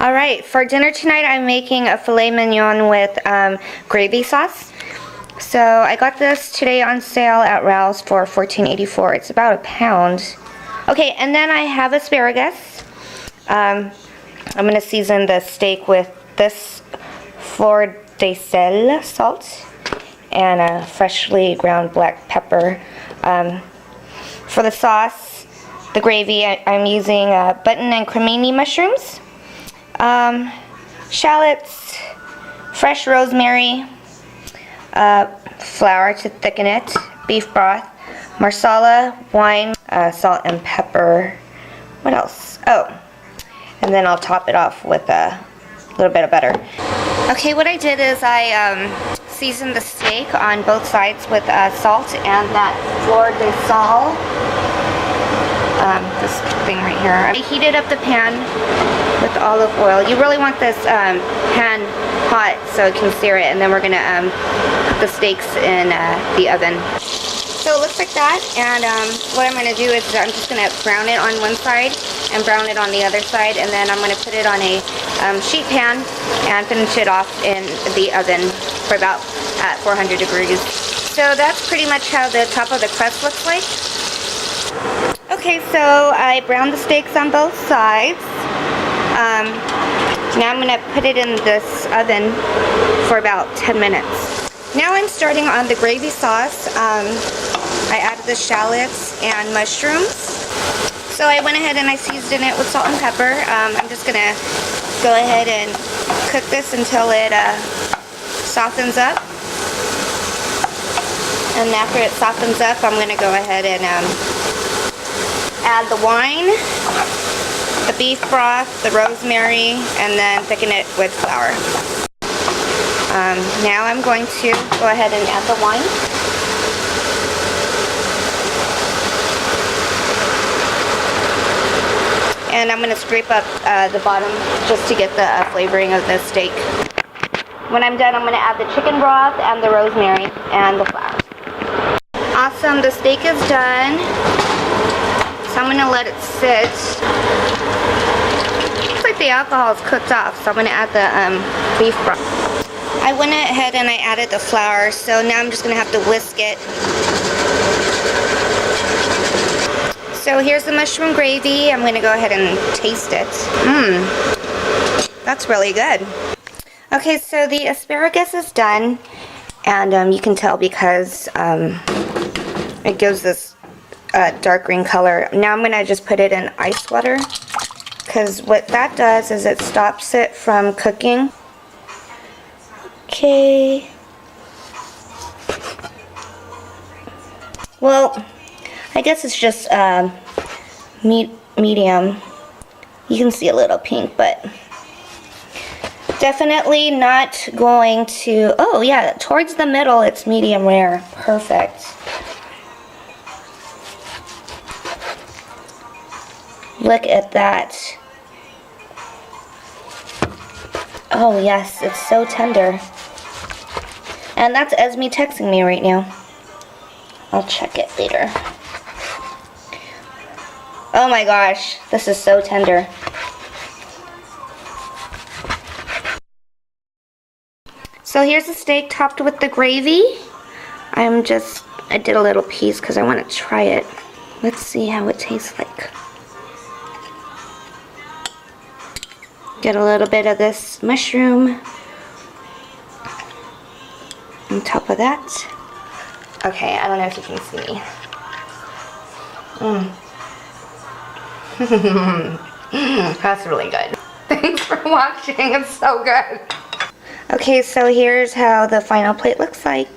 Alright, for dinner tonight I'm making a filet mignon with gravy sauce. So I got this today on sale at Ralph's for $14.84. It's about £1. Okay, and then I have asparagus. I'm going to season the steak with this fleur de sel salt and a freshly ground black pepper. For the sauce, the gravy, I'm using button and cremini mushrooms, shallots, fresh rosemary, flour to thicken it, beef broth, marsala, wine, salt and pepper. What else? Oh, and then I'll top it off with a little bit of butter. Okay, what I did is I seasoned the steak on both sides with salt and that fleur de sal, this thing right here. I heated up the pan with olive oil. You really want this pan hot so it can sear it, and then we're going to put the steaks in the oven. So it looks like that, and what I'm going to do is I'm just going to brown it on one side and brown it on the other side, and then I'm going to put it on a sheet pan and finish it off in the oven for about 400 degrees. So that's pretty much how the top of the crust looks like. Okay, so I browned the steaks on both sides. Now I'm going to put it in this oven for about 10 minutes. Now I'm starting on the gravy sauce. I added the shallots and mushrooms. So I went ahead and I seasoned it with salt and pepper. I'm just going to go ahead and cook this until it softens up. And after it softens up, I'm going to go ahead and add the wine, the beef broth, the rosemary, and then thicken it with flour. Now I'm going to go ahead and add the wine. And I'm going to scrape up the bottom just to get the flavoring of the steak. When I'm done, I'm going to add the chicken broth and the rosemary and the flour. Awesome, the steak is done. So I'm going to let it sit. Looks like the alcohol is cooked off, so I'm going to add the beef broth. I went ahead and I added the flour, so now I'm just going to have to whisk it. So here's the mushroom gravy. I'm going to go ahead and taste it. That's really good. Okay, so the asparagus is done, and you can tell because it gives this dark green color. Now I'm going to just put it in ice water, because what that does is it stops it from cooking. Okay. Well, I guess it's just medium. You can see a little pink, but definitely not going to, oh yeah, towards the middle it's medium rare. Perfect. Look at that. Oh yes, it's so tender. And that's Esme texting me right now. I'll check it later. Oh my gosh, this is so tender. So here's the steak topped with the gravy. I did a little piece because I want to try it. Let's see how it tastes like. Get a little bit of this mushroom on top of that. Okay, I don't know if you can see. That's really good. Thanks for watching. It's so good. Okay, so here's how the final plate looks like.